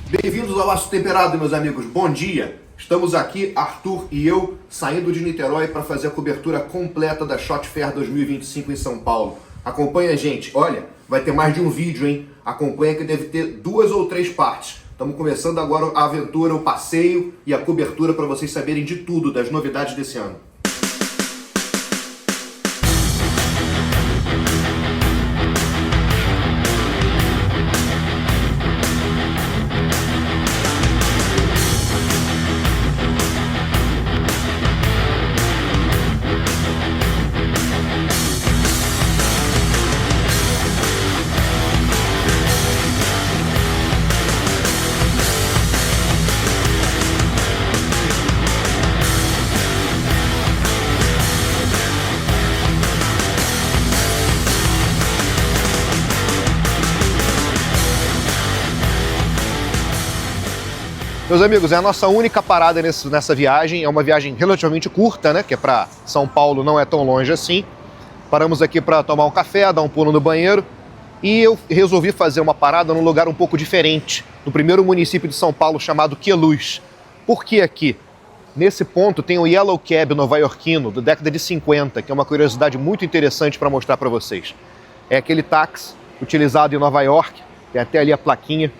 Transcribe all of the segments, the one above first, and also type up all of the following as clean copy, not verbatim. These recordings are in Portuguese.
Bem-vindos ao Aço Temperado, meus amigos. Bom dia! Estamos aqui, Arthur e eu, saindo de Niterói para fazer a cobertura completa da SHOT Fair 2025 em São Paulo. Acompanha a gente. Olha, vai ter mais de um vídeo, hein? Acompanha que deve ter 2 ou 3 partes. Estamos começando agora a aventura, o passeio e a cobertura para vocês saberem de tudo, das novidades desse ano. Meus amigos, é a nossa única parada nessa viagem. É uma viagem relativamente curta, né? Que é para São Paulo, não é tão longe assim. Paramos aqui para tomar um café, dar um pulo no banheiro. E eu resolvi fazer uma parada num lugar um pouco diferente, no primeiro município de São Paulo chamado Queluz. Por que aqui? Nesse ponto tem o Yellow Cab nova-iorquino, da década de 50, que é uma curiosidade muito interessante para mostrar para vocês. É aquele táxi utilizado em Nova York, tem até ali a plaquinha,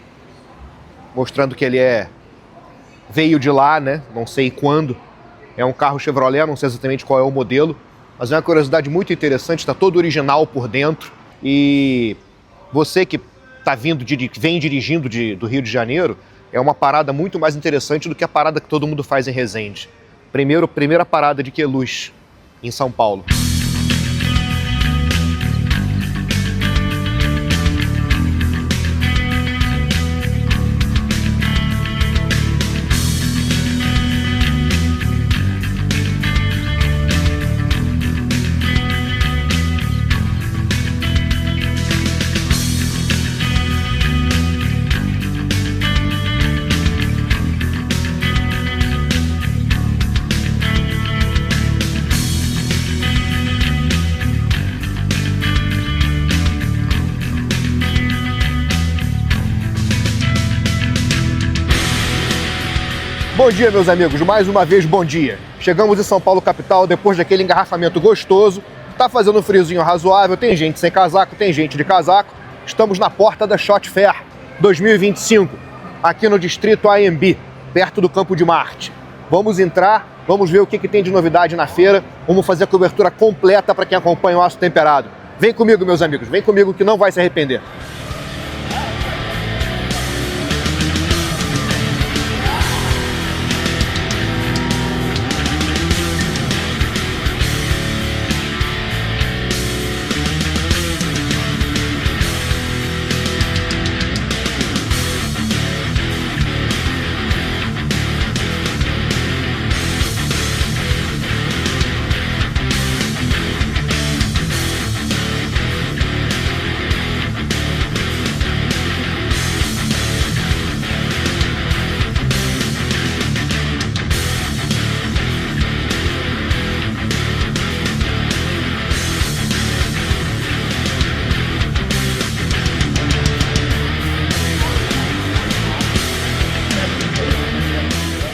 mostrando que ele veio de lá, né? Não sei quando. É um carro Chevrolet, não sei exatamente qual é o modelo, mas é uma curiosidade muito interessante, está todo original por dentro. E você que vem dirigindo do Rio de Janeiro, é uma parada muito mais interessante do que a parada que todo mundo faz em Resende. Primeira parada de Queluz, em São Paulo. Bom dia, meus amigos, mais uma vez bom dia. Chegamos em São Paulo capital depois daquele engarrafamento gostoso. Tá fazendo um friozinho razoável, tem gente sem casaco, tem gente de casaco. Estamos na porta da SHOT Fair 2025, aqui no distrito AMB, perto do Campo de Marte. Vamos entrar, vamos ver o que tem de novidade na feira, vamos fazer a cobertura completa para quem acompanha o Aço Temperado. Vem comigo, meus amigos, vem comigo que não vai se arrepender.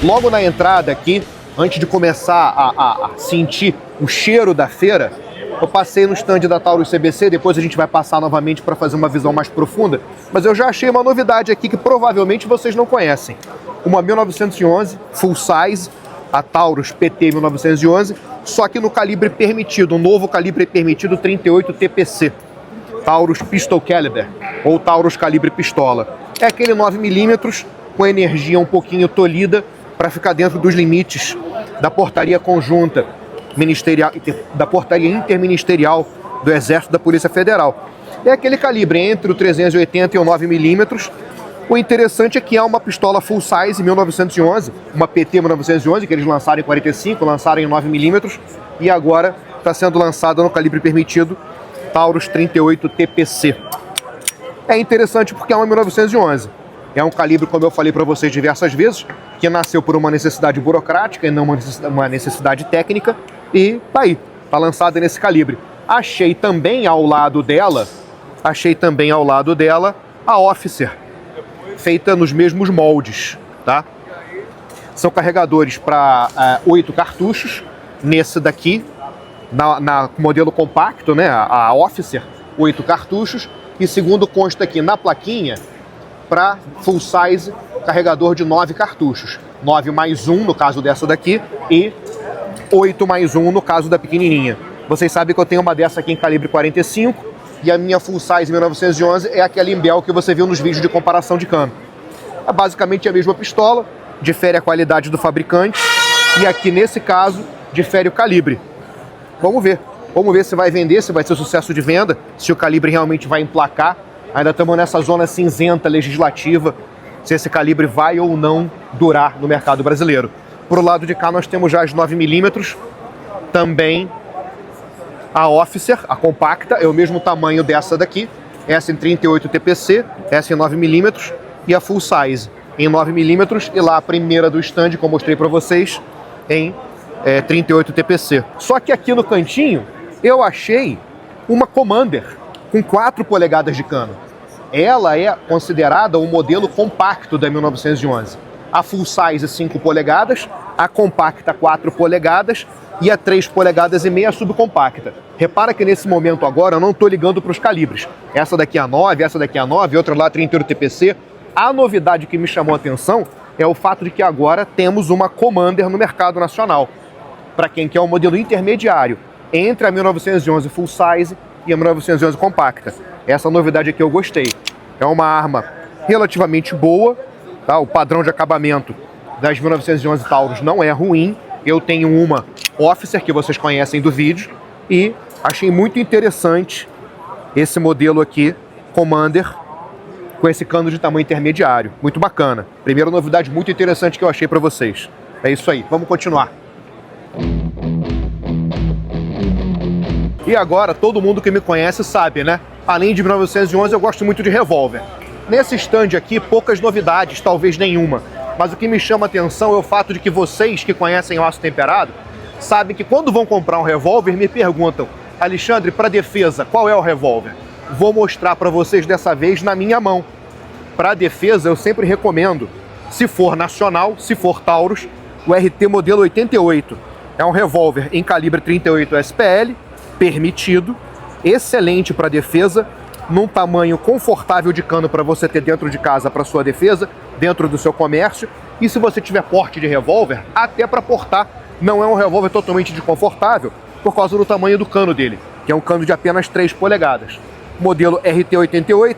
Logo na entrada aqui, antes de começar a sentir o cheiro da feira, eu passei no stand da Taurus CBC, depois a gente vai passar novamente para fazer uma visão mais profunda, mas eu já achei uma novidade aqui que provavelmente vocês não conhecem. Uma 1911 full size, a Taurus PT 1911, só que no calibre permitido, um novo calibre permitido 38 TPC, Taurus Pistol Caliber, ou Taurus calibre pistola. É aquele 9mm com energia um pouquinho tolhida, para ficar dentro dos limites da portaria conjunta ministerial, da portaria interministerial do Exército da Polícia Federal. É aquele calibre entre o 380 e o 9mm. O interessante é que é uma pistola full size 1911, uma PT 1911, que eles lançaram em 45, lançaram em 9mm, e agora está sendo lançada no calibre permitido Taurus 38 TPC. É interessante porque é uma 1911. É um calibre, como eu falei para vocês diversas vezes, que nasceu por uma necessidade burocrática e não uma necessidade técnica, e tá aí, tá lançada nesse calibre. Achei também ao lado dela a Officer, feita nos mesmos moldes, tá? São carregadores para 8 cartuchos, nesse daqui, na modelo compacto, né? A Officer, 8 cartuchos, e segundo consta aqui na plaquinha, para full size, carregador de 9 cartuchos. 9 mais 1 no caso dessa daqui e 8 mais 1 no caso da pequenininha. Vocês sabem que eu tenho uma dessa aqui em calibre 45 e a minha full size 1911 é aquela Imbel que você viu nos vídeos de comparação de cano. É basicamente a mesma pistola, difere a qualidade do fabricante e aqui nesse caso difere o calibre. Vamos ver se vai vender, se vai ser sucesso de venda, se o calibre realmente vai emplacar. Ainda estamos nessa zona cinzenta legislativa, se esse calibre vai ou não durar no mercado brasileiro. Pro lado de cá nós temos já as 9mm, também a Officer, a compacta, é o mesmo tamanho dessa daqui, essa em 38 TPC, essa em 9mm e a full size em 9mm e lá a primeira do stand que eu mostrei para vocês em 38 TPC. Só que aqui no cantinho eu achei uma Commander com 4 polegadas de cano. Ela é considerada o modelo compacto da 1911. A full size 5 polegadas, a compacta 4 polegadas e a 3 polegadas e meia subcompacta. Repara que nesse momento agora eu não estou ligando para os calibres. Essa daqui é a 9, essa daqui é a 9, outra lá 38 TPC. A novidade que me chamou a atenção é o fato de que agora temos uma Commander no mercado nacional. Para quem quer um modelo intermediário entre a 1911 full size e a 1911 compacta. Essa novidade aqui eu gostei. É uma arma relativamente boa, tá? O padrão de acabamento das 1911 Taurus não é ruim. Eu tenho uma Officer que vocês conhecem do vídeo e achei muito interessante esse modelo aqui, Commander, com esse cano de tamanho intermediário. Muito bacana. Primeira novidade muito interessante que eu achei para vocês. É isso aí, vamos continuar. E agora, todo mundo que me conhece sabe, né? Além de 1911, eu gosto muito de revólver. Nesse stand aqui, poucas novidades, talvez nenhuma. Mas o que me chama a atenção é o fato de que vocês que conhecem o aço temperado sabem que quando vão comprar um revólver, me perguntam: Alexandre, para defesa, qual é o revólver? Vou mostrar para vocês dessa vez na minha mão. Para defesa, eu sempre recomendo, se for nacional, se for Taurus, o RT modelo 88. É um revólver em calibre 38 SPL, permitido, excelente para defesa, num tamanho confortável de cano para você ter dentro de casa para sua defesa, dentro do seu comércio, e se você tiver porte de revólver, até para portar. Não é um revólver totalmente desconfortável por causa do tamanho do cano dele, que é um cano de apenas 3 polegadas. Modelo RT88,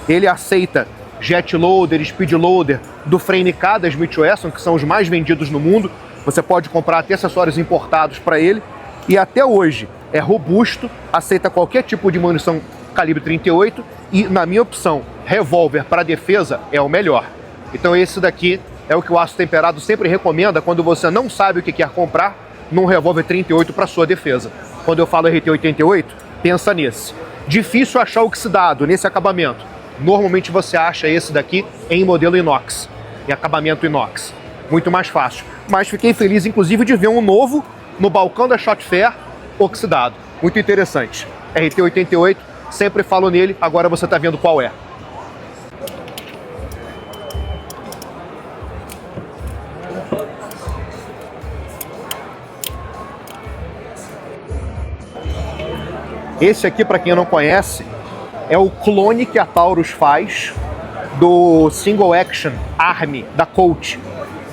ele aceita jet loader, speed loader do frame K da Smith Wesson, que são os mais vendidos no mundo. Você pode comprar até acessórios importados para ele, e até hoje é robusto, aceita qualquer tipo de munição calibre 38 e, na minha opção, revólver para defesa é o melhor. Então esse daqui é o que o Aço Temperado sempre recomenda quando você não sabe o que quer comprar num revólver 38 para sua defesa. Quando eu falo RT88, pensa nesse. Difícil achar oxidado nesse acabamento. Normalmente você acha esse daqui em modelo inox, em acabamento inox. Muito mais fácil. Mas fiquei feliz, inclusive, de ver um novo no balcão da Shot Fair oxidado. Muito interessante. RT88, sempre falo nele, agora você está vendo qual é. Esse aqui, para quem não conhece, é o clone que a Taurus faz do Single Action Arm da Colt,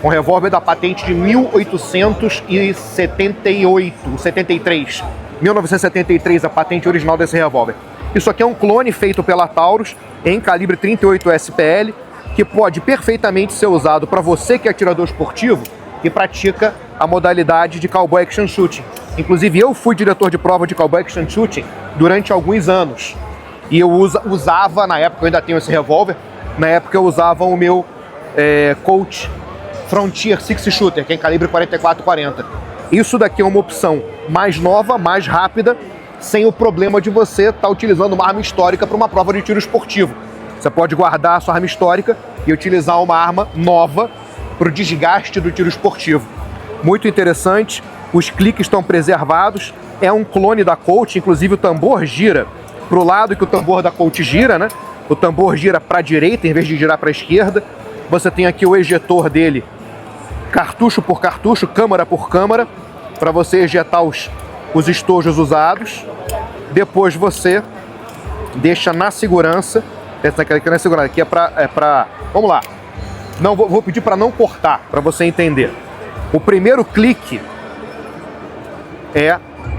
um revólver da patente de 1973, a patente original desse revólver. Isso aqui é um clone feito pela Taurus em calibre 38 SPL, que pode perfeitamente ser usado para você que é atirador esportivo e pratica a modalidade de Cowboy Action Shooting. Inclusive, eu fui diretor de prova de Cowboy Action Shooting durante alguns anos. E eu usava, na época, eu ainda tenho esse revólver, na época eu usava o meu Colt Frontier Six Shooter, que é em calibre 44-40. Isso daqui é uma opção mais nova, mais rápida, sem o problema de você estar utilizando uma arma histórica para uma prova de tiro esportivo. Você pode guardar a sua arma histórica e utilizar uma arma nova para o desgaste do tiro esportivo. Muito interessante, os cliques estão preservados, é um clone da Colt, inclusive o tambor gira para o lado que o tambor da Colt gira, né? o tambor gira para a direita em vez de girar para a esquerda. Você tem aqui o ejetor dele, cartucho por cartucho, câmara por câmara, para você ejetar os estojos usados. Depois você deixa na segurança. Essa aqui na segurança, aqui é para... Vamos lá. Não, vou pedir para não cortar, para você entender. O primeiro clique é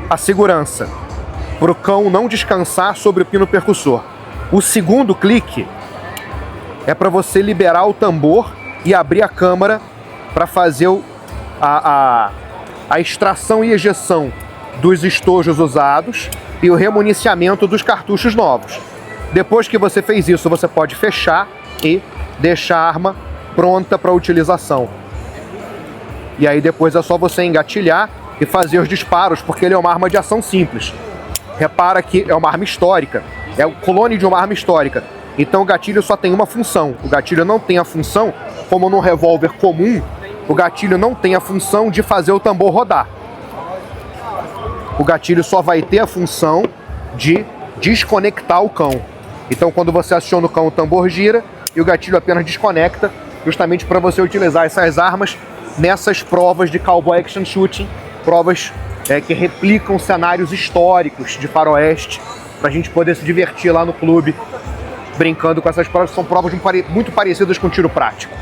a segurança, para o cão não descansar sobre o pino percussor. O segundo clique é para você liberar o tambor e abrir a câmara para fazer a extração e ejeção dos estojos usados e o remuniciamento dos cartuchos novos. Depois que você fez isso, você pode fechar e deixar a arma pronta para utilização. E aí depois é só você engatilhar e fazer os disparos, porque ele é uma arma de ação simples. Repara que é uma arma histórica, é o clone de uma arma histórica. Então o gatilho só tem uma função. O gatilho não tem a função, como num revólver comum, o gatilho não tem a função de fazer o tambor rodar. O gatilho só vai ter a função de desconectar o cão. Então quando você aciona o cão, o tambor gira e o gatilho apenas desconecta, justamente para você utilizar essas armas nessas provas de cowboy action shooting, provas que replicam cenários históricos de faroeste, para a gente poder se divertir lá no clube, brincando com essas provas. São provas muito parecidas com tiro prático.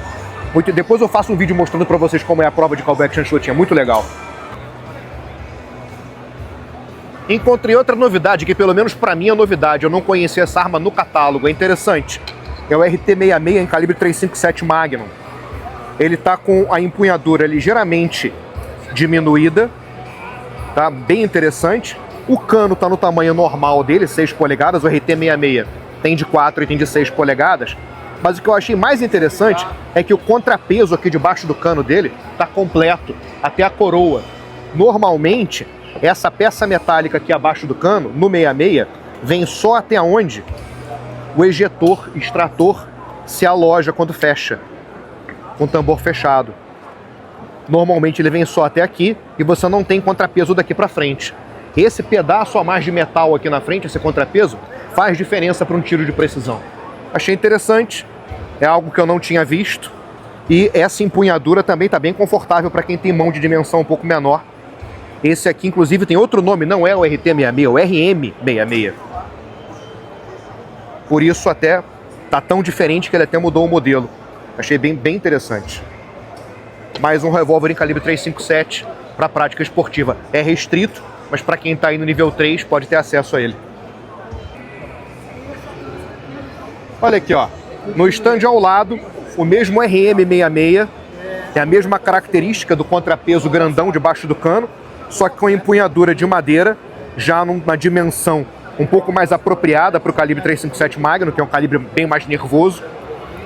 Depois eu faço um vídeo mostrando para vocês como é a prova de cowboy action shooting, é muito legal. Encontrei outra novidade, que pelo menos para mim é novidade, eu não conhecia essa arma no catálogo, é interessante. É o RT-66 em calibre 357 Magnum. Ele tá com a empunhadura ligeiramente diminuída, tá bem interessante. O cano tá no tamanho normal dele, 6 polegadas, o RT-66 tem de 4 e tem de 6 polegadas. Mas o que eu achei mais interessante é que o contrapeso aqui debaixo do cano dele tá completo, até a coroa. Normalmente, essa peça metálica aqui abaixo do cano, no 66, vem só até onde o ejetor, extrator, se aloja quando fecha, com o tambor fechado. Normalmente ele vem só até aqui e você não tem contrapeso daqui para frente. Esse pedaço a mais de metal aqui na frente, esse contrapeso, faz diferença para um tiro de precisão. Achei interessante, é algo que eu não tinha visto. E essa empunhadura também está bem confortável para quem tem mão de dimensão um pouco menor. Esse aqui, inclusive, tem outro nome, não é o RT-66, é o RM-66. Por isso até tá tão diferente que ele até mudou o modelo. Achei bem interessante. Mais um revólver em calibre 357 para prática esportiva. É restrito, mas para quem está aí no nível 3 pode ter acesso a ele. Olha aqui, ó. No stand ao lado, o mesmo RM-66. É a mesma característica do contrapeso grandão debaixo do cano, só que com empunhadura de madeira, já numa dimensão um pouco mais apropriada para o calibre 357 Magnum, que é um calibre bem mais nervoso,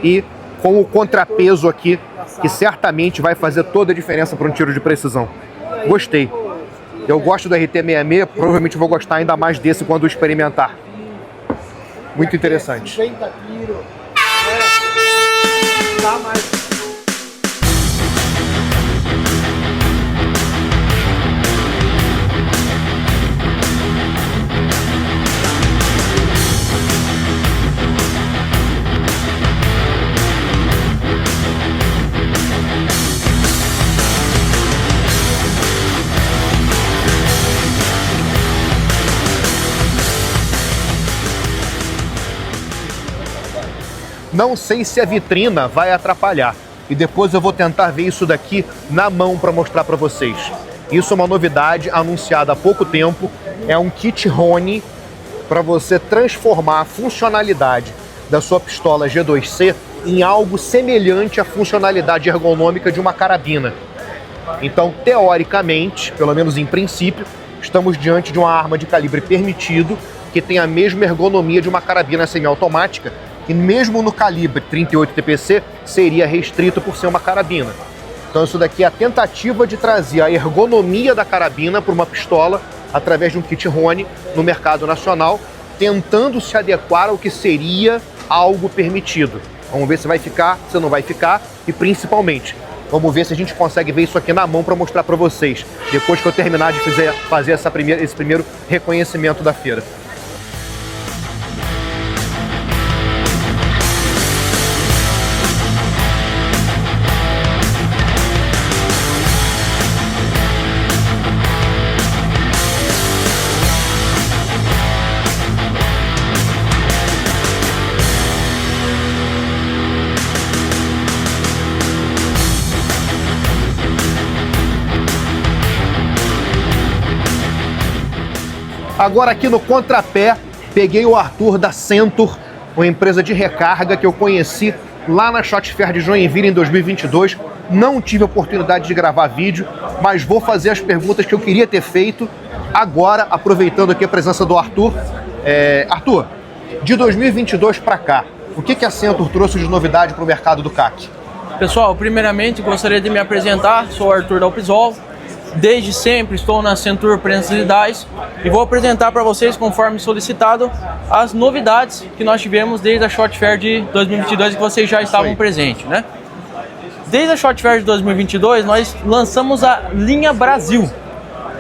e com o contrapeso aqui, que certamente vai fazer toda a diferença para um tiro de precisão. Gostei. Eu gosto do RT-66, provavelmente vou gostar ainda mais desse quando experimentar. Muito interessante. 50 quilos. Tá mais. Não sei se a vitrina vai atrapalhar. E depois eu vou tentar ver isso daqui na mão para mostrar para vocês. Isso é uma novidade anunciada há pouco tempo. É um kit Rony para você transformar a funcionalidade da sua pistola G2C em algo semelhante à funcionalidade ergonômica de uma carabina. Então, teoricamente, pelo menos em princípio, estamos diante de uma arma de calibre permitido que tem a mesma ergonomia de uma carabina semiautomática, que mesmo no calibre 38 TPC seria restrito por ser uma carabina. Então isso daqui é a tentativa de trazer a ergonomia da carabina para uma pistola através de um kit Rony no mercado nacional, tentando se adequar ao que seria algo permitido. Vamos ver se vai ficar, se não vai ficar e principalmente, vamos ver se a gente consegue ver isso aqui na mão para mostrar para vocês, depois que eu terminar de fazer esse primeiro reconhecimento da feira. Agora aqui no contrapé, peguei o Arthur da Centur, uma empresa de recarga que eu conheci lá na Shot Fair de Joinville em 2022. Não tive a oportunidade de gravar vídeo, mas vou fazer as perguntas que eu queria ter feito agora, aproveitando aqui a presença do Arthur. Arthur, de 2022 para cá, o que a Centur trouxe de novidade para o mercado do CAC? Pessoal, primeiramente gostaria de me apresentar, sou o Arthur da Alpisol. Desde sempre estou na Centur Prensas e Dies e vou apresentar para vocês, conforme solicitado, as novidades que nós tivemos desde a Shot Fair de 2022 que vocês já estavam presentes, né? Desde a Shot Fair de 2022 nós lançamos a linha Brasil.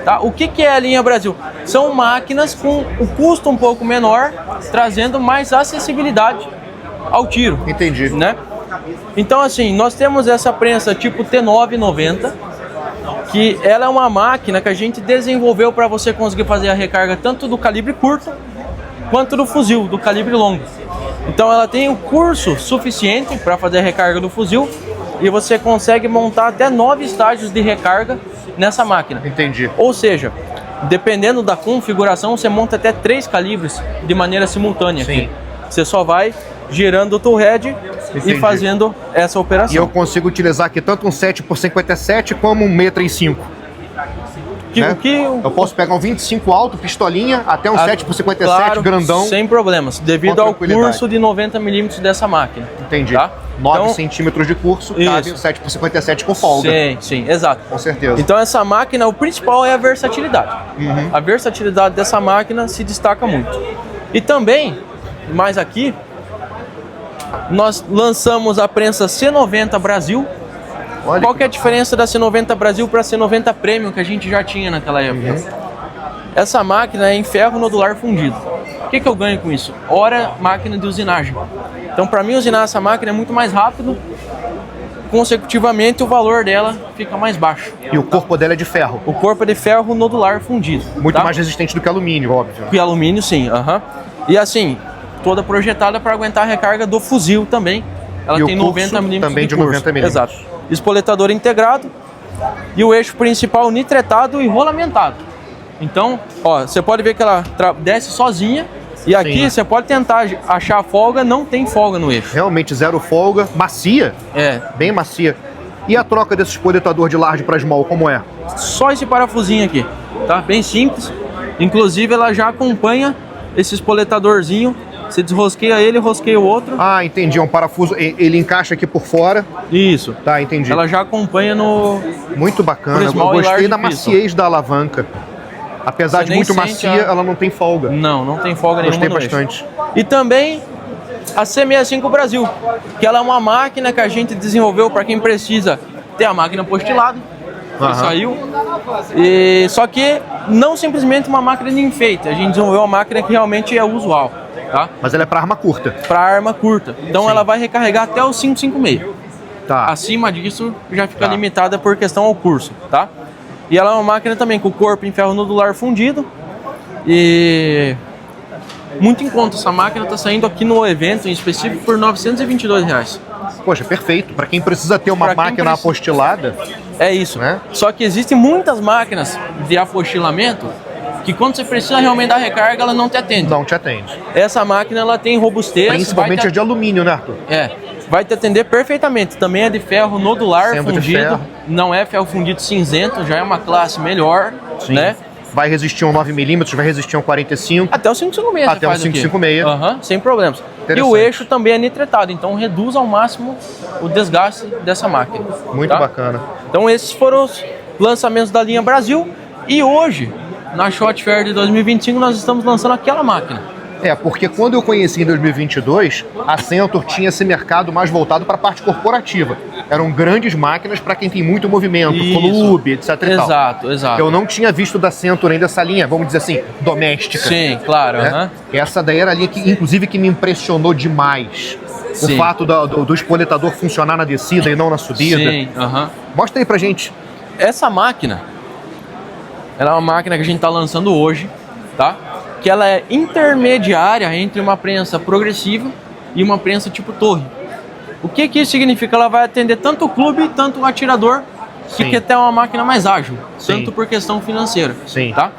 Tá? O que é a linha Brasil? São máquinas com o custo um pouco menor, trazendo mais acessibilidade ao tiro. Entendi. Né? Então assim, nós temos essa prensa tipo T990, que ela é uma máquina que a gente desenvolveu para você conseguir fazer a recarga tanto do calibre curto quanto do fuzil, do calibre longo. Então ela tem o curso suficiente para fazer a recarga do fuzil e você consegue montar até 9 estágios de recarga nessa máquina. Entendi. Ou seja, dependendo da configuração, você monta até 3 calibres de maneira simultânea. Sim. Aqui. Você só vai girando o tool head e fazendo essa operação. E eu consigo utilizar aqui tanto um 7x57 como um 635. Né? Eu posso pegar um 25 alto, pistolinha, até um 7x57 claro, grandão. Sem problemas, devido ao curso de 90 mm dessa máquina. Entendi. Tá? 9 então, centímetros de curso, cabe um 7x57 com folga. Sim, sim, exato. Com certeza. Então essa máquina, o principal é a versatilidade. A versatilidade dessa máquina se destaca muito. E também, mais aqui, nós lançamos a prensa C90 Brasil. Olha qual que é a diferença da C90 Brasil para a C90 Premium que a gente já tinha naquela época? Essa máquina é em ferro nodular fundido. O que eu ganho com isso? Hora máquina de usinagem. Então para mim usinar essa máquina é muito mais rápido, consecutivamente o valor dela fica mais baixo. E o corpo dela é de ferro? O corpo é de ferro nodular fundido. Muito mais resistente do que alumínio, óbvio. Que alumínio, sim. E assim, toda projetada para aguentar a recarga do fuzil também. Ela tem 90 mm também de 90 mm. Exato. Espoletador integrado e o eixo principal nitretado e rolamentado. Então, ó, você pode ver que ela desce sozinha e aqui você pode tentar achar folga, não tem folga no eixo. Realmente zero folga, macia. Bem macia. E a troca desse espoletador de large para small, como é? Só esse parafusinho aqui, tá? Bem simples. Inclusive ela já acompanha esse espoletadorzinho. Você desrosqueia ele, rosqueia o outro. Ah, entendi. É um parafuso, ele encaixa aqui por fora. Isso. Tá, entendi. Ela já acompanha no... Muito bacana. Eu gostei da maciez da alavanca. Apesar de muito macia, ela não tem folga. Não tem folga nenhuma. Gostei bastante. E também a C65 Brasil, que ela é uma máquina que a gente desenvolveu para quem precisa ter a máquina postilada. Saiu. Só que não simplesmente uma máquina de enfeite. A gente desenvolveu uma máquina que realmente é usual. Tá? Mas ela é para arma curta. Para arma curta. Então ela vai recarregar até o 5,56. Tá. Acima disso já fica limitada por questão ao curso, tá? E ela é uma máquina também com o corpo em ferro nodular fundido. E muito em conta. Essa máquina está saindo aqui no evento em específico por R$ 922. Poxa, perfeito. Para quem precisa ter uma máquina apostilada. É isso. Né? Só que existem muitas máquinas de apostilamento que quando você precisa realmente dar recarga, ela não te atende. Não te atende. Essa máquina, ela tem robustez. Principalmente as de alumínio, né, Arthur? Vai te atender perfeitamente. Também é de ferro nodular Sempre fundido. Ferro. Não é ferro fundido cinzento, já é uma classe melhor. Sim. Né? Vai resistir a um 9mm, vai resistir a um 45. Até o 5,56. Até o 5,56. Sem problemas. E o eixo também é nitretado, então reduz ao máximo o desgaste dessa máquina. Muito bacana. Então esses foram os lançamentos da linha Brasil. E hoje, na Shot Fair de 2025, nós estamos lançando aquela máquina. Porque quando eu conheci em 2022, a Centur tinha esse mercado mais voltado para a parte corporativa. Eram grandes máquinas para quem tem muito movimento, clube, etc. Exato. Eu não tinha visto da Centur ainda essa linha, vamos dizer assim, doméstica. Sim, claro. Né? Essa daí era a linha que, inclusive, que me impressionou demais. O fato do espoletador funcionar na descida e não na subida. Sim, Mostra aí pra gente. Essa máquina, ela é uma máquina que a gente está lançando hoje, tá? Que ela é intermediária entre uma prensa progressiva e uma prensa tipo torre. O que isso significa? Ela vai atender tanto o clube, tanto o atirador, que quer ter uma máquina mais ágil, tanto por questão financeira. Tá?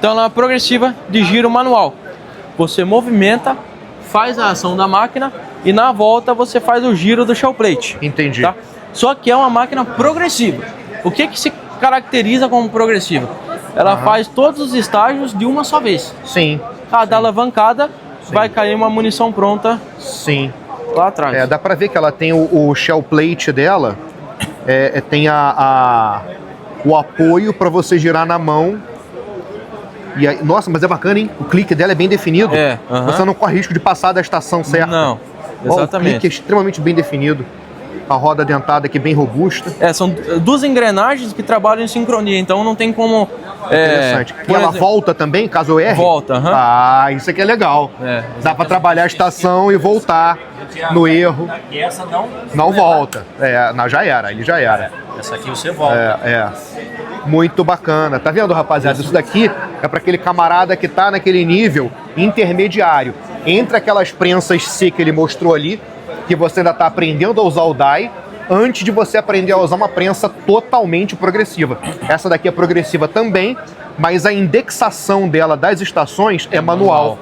Então ela é uma progressiva de giro manual. Você movimenta, faz a ação da máquina e na volta você faz o giro do shell plate. Entendi. Tá? Só que é uma máquina progressiva. O que se caracteriza como progressiva? Ela faz todos os estágios de uma só vez. Sim. Cada alavancada vai cair uma munição pronta Sim. lá atrás. Dá pra ver que ela tem o shell plate dela, tem o apoio para você girar na mão. E aí, nossa, mas é bacana, hein? O clique dela é bem definido. Você não corre risco de passar da estação certa. Não, exatamente. O clique é extremamente bem definido. A roda dentada aqui bem robusta. São duas engrenagens que trabalham em sincronia, então não tem como... Interessante. E ela volta também, caso eu erre? Volta, isso aqui é legal. Dá para trabalhar a estação e voltar no erro. E essa não volta. Já era, ele já era. Essa aqui você volta. Muito bacana. Tá vendo, rapaziada? Isso daqui é para aquele camarada que tá naquele nível intermediário. Entre aquelas prensas C que ele mostrou ali, que você ainda tá aprendendo a usar o die, antes de você aprender a usar uma prensa totalmente progressiva. Essa daqui é progressiva também, mas a indexação dela das estações é manual.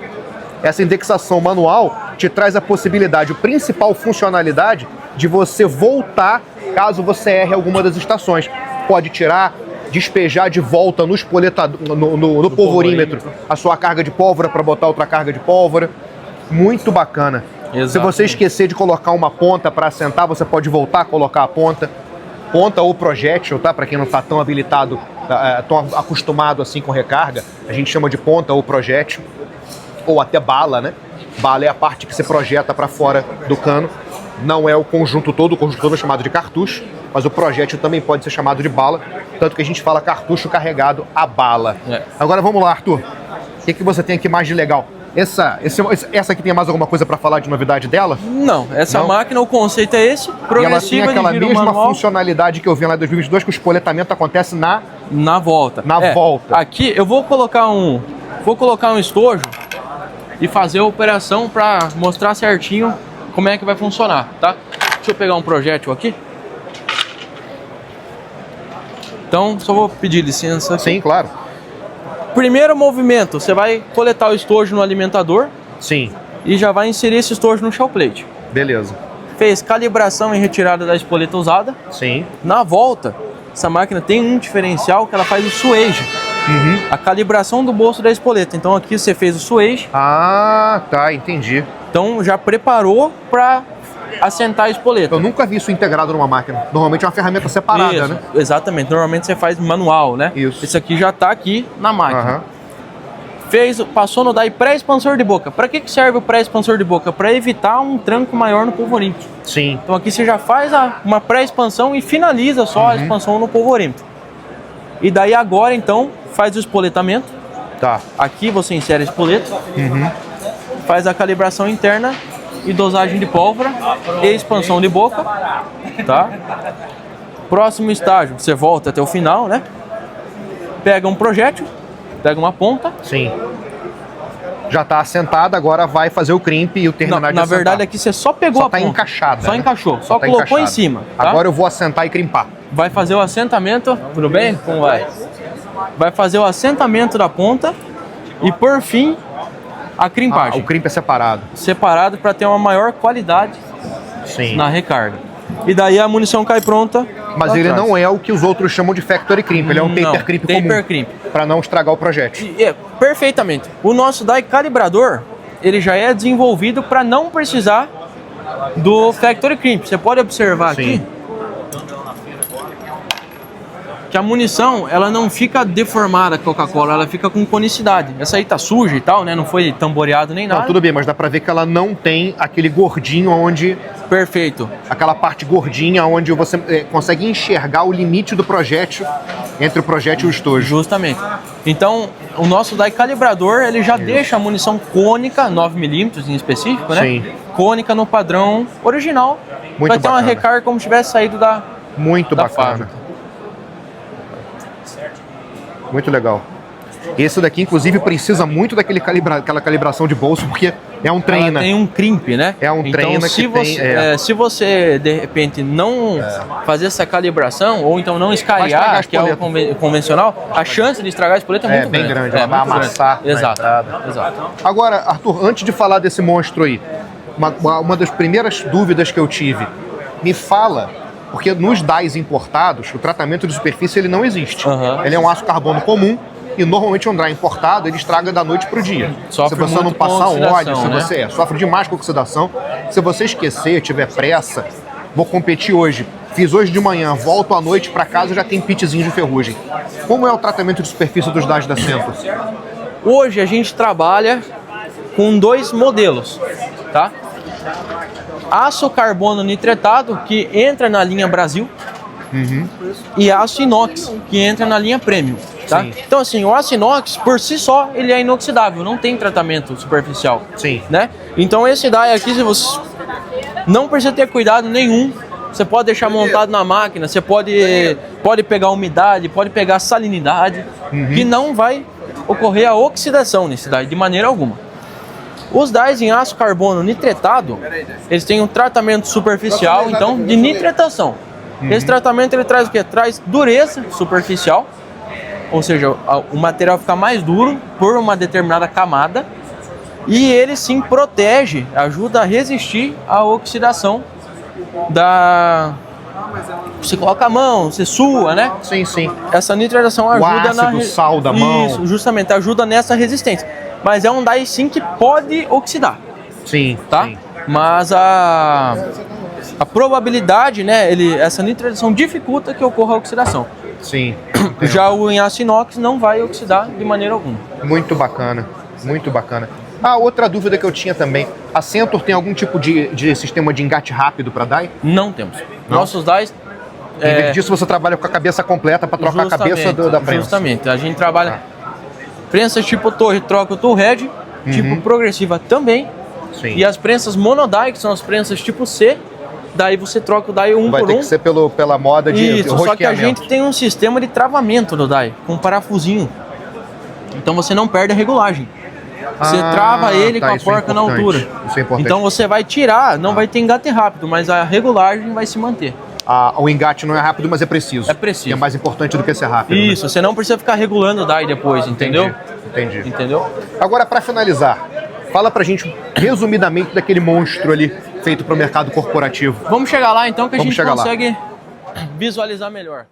Essa indexação manual te traz a possibilidade, a principal funcionalidade, de você voltar caso você erre alguma das estações. Pode tirar, despejar de volta no espoletador, no polvorímetro, a sua carga de pólvora para botar outra carga de pólvora. Muito bacana. Exatamente. Se você esquecer de colocar uma ponta para assentar, você pode voltar a colocar a ponta. Ponta ou projétil, tá? Para quem não está tão habilitado, tão acostumado assim com recarga, a gente chama de ponta ou projétil. Ou até bala, né? Bala é a parte que você projeta para fora do cano. Não é o conjunto todo é chamado de cartucho, mas o projétil também pode ser chamado de bala, tanto que a gente fala cartucho carregado a bala. Agora vamos lá, Arthur. O que você tem aqui mais de legal? Essa aqui tem mais alguma coisa para falar de novidade dela? Não, essa máquina, o conceito é esse, progressiva. E ela tem aquela de giro mesma manual. funcionalidade que eu vi lá em 2022, que o espoletamento acontece na volta. Volta. Aqui eu vou colocar um estojo e fazer a operação para mostrar certinho como é que vai funcionar, tá? Deixa eu pegar um projétil aqui. Então, só vou pedir licença aqui. Sim, claro. Primeiro movimento, você vai coletar o estojo no alimentador. Sim. E já vai inserir esse estojo no shell plate. Beleza. Fez calibração e retirada da espoleta usada. Sim. Na volta, essa máquina tem um diferencial que ela faz o swage. A calibração do bolso da espoleta. Então aqui você fez o swage. Ah, tá, entendi. Então já preparou para assentar a espoleta. Eu nunca vi isso integrado numa máquina. Normalmente é uma ferramenta separada, Isso, né? Exatamente. Normalmente você faz manual, né? Isso. Esse aqui já está aqui na máquina. Passou no die pré-expansor de boca. Para que serve o pré-expansor de boca? Para evitar um tranco maior no polvorímetro. Sim. Então aqui você já faz uma pré-expansão e finaliza só a expansão no polvorímetro. E daí agora então faz o espoletamento. Tá. Aqui você insere a espoleta, faz a calibração interna e dosagem de pólvora e expansão de boca, tá? Próximo estágio, você volta até o final, né? Pega um projétil, pega uma ponta. Sim. Já está assentada, agora vai fazer o crimp e o terminar de Na assentar. verdade aqui você só pegou a ponta. Só está encaixada. Só né? encaixou, só tá colocou encaixada. em cima. Tá? Agora eu vou assentar e crimpar. Vai fazer o assentamento, tudo bem? Como vai? Vai fazer o assentamento da ponta e por fim a crimpagem. O crimp é separado. Separado para ter uma maior qualidade Sim. na recarga. E daí a munição cai pronta. Mas ele não é o que os outros chamam de factory crimp, ele é um taper crimp comum. Taper crimp. Para não estragar o projétil. Perfeitamente. O nosso die calibrador, ele já é desenvolvido para não precisar do factory crimp. Você pode observar aqui que a munição, ela não fica deformada, Coca-Cola, ela fica com conicidade. Essa aí tá suja e tal, né? Não foi tamboreado nem nada. Não, tudo bem, mas dá pra ver que ela não tem aquele gordinho onde... Perfeito. Aquela parte gordinha onde você consegue enxergar o limite do projétil entre o projétil e o estojo. Justamente. Então, o nosso die calibrador, ele já deixa a munição cônica, 9mm em específico, né? Sim. Cônica no padrão original. Muito vai ter uma bacana. recarga como se tivesse saído da Muito da bacana. fábrica. Muito legal. Esse daqui, inclusive, precisa muito daquela calibração de bolso, porque é um trainer. Ela tem um crimp, né? É um trainer se que você, tem... se você, de repente, não fazer essa calibração, ou então não escariar, que é o convencional, a chance de estragar a espoleta é muito bem grande. Ela É vai amassar na Exato, entrada. exato. Agora, Arthur, antes de falar desse monstro aí, uma das primeiras dúvidas que eu tive, me fala, porque nos dies importados, o tratamento de superfície ele não existe. Ele é um aço carbono comum, e normalmente um dry importado, ele estraga da noite pro dia. Sofre se você não passar um óleo, se né? você sofre demais com oxidação, se você esquecer, tiver pressa, vou competir hoje, fiz hoje de manhã, volto à noite para casa, já tem pitzinho de ferrugem. Como é o tratamento de superfície dos dies da Cento? Hoje a gente trabalha com 2 modelos, tá? Aço carbono nitretado, que entra na linha Brasil, e aço inox, que entra na linha Premium. Tá? Então, assim, o aço inox, por si só, ele é inoxidável, não tem tratamento superficial. Sim. Né? Então, esse die aqui, se você não precisa ter cuidado nenhum, você pode deixar montado na máquina, você pode pegar umidade, pode pegar salinidade, que não vai ocorrer a oxidação nesse die, de maneira alguma. Os dies em aço carbono nitretado, eles têm um tratamento superficial, então, de nitretação. Esse tratamento, ele traz o quê? Traz dureza superficial, ou seja, o material fica mais duro por uma determinada camada, e ele sim protege, ajuda a resistir à oxidação da... Você coloca a mão, você sua, né? Sim, sim. Essa nitratação ajuda o ácido, o sal da mão. Isso, justamente, ajuda nessa resistência. Mas é um die sim que pode oxidar. Sim, tá? sim. Mas a probabilidade, né, essa nitratação dificulta que ocorra a oxidação. Sim. Já o em aço inox não vai oxidar de maneira alguma. Muito bacana, muito bacana. Outra dúvida que eu tinha também, a Centor tem algum tipo de sistema de engate rápido para die? Não temos. Não? Nossos dies... Em vez disso, você trabalha com a cabeça completa para trocar a cabeça da prensa. Justamente, a gente trabalha prensas tipo torre, troca o tool head, tipo progressiva também. Sim. E as prensas monodie, que são as prensas tipo C, daí você troca o die um Vai por ter um. que ser pela moda de Isso, só que a gente tem um sistema de travamento do die, com um parafusinho. Então você não perde a regulagem. Você trava ele com a porca na altura. Isso é importante. Então você vai tirar, não vai ter engate rápido, mas a regulagem vai se manter. O engate não é rápido, mas é preciso. É preciso. Que é mais importante do que ser rápido. Isso, você não precisa ficar regulando o die depois, entendeu? Entendi. Entendeu? Agora, para finalizar, fala pra gente resumidamente daquele monstro ali feito pro mercado corporativo. Vamos chegar lá então, que a Vamos gente chegar lá. consegue visualizar melhor.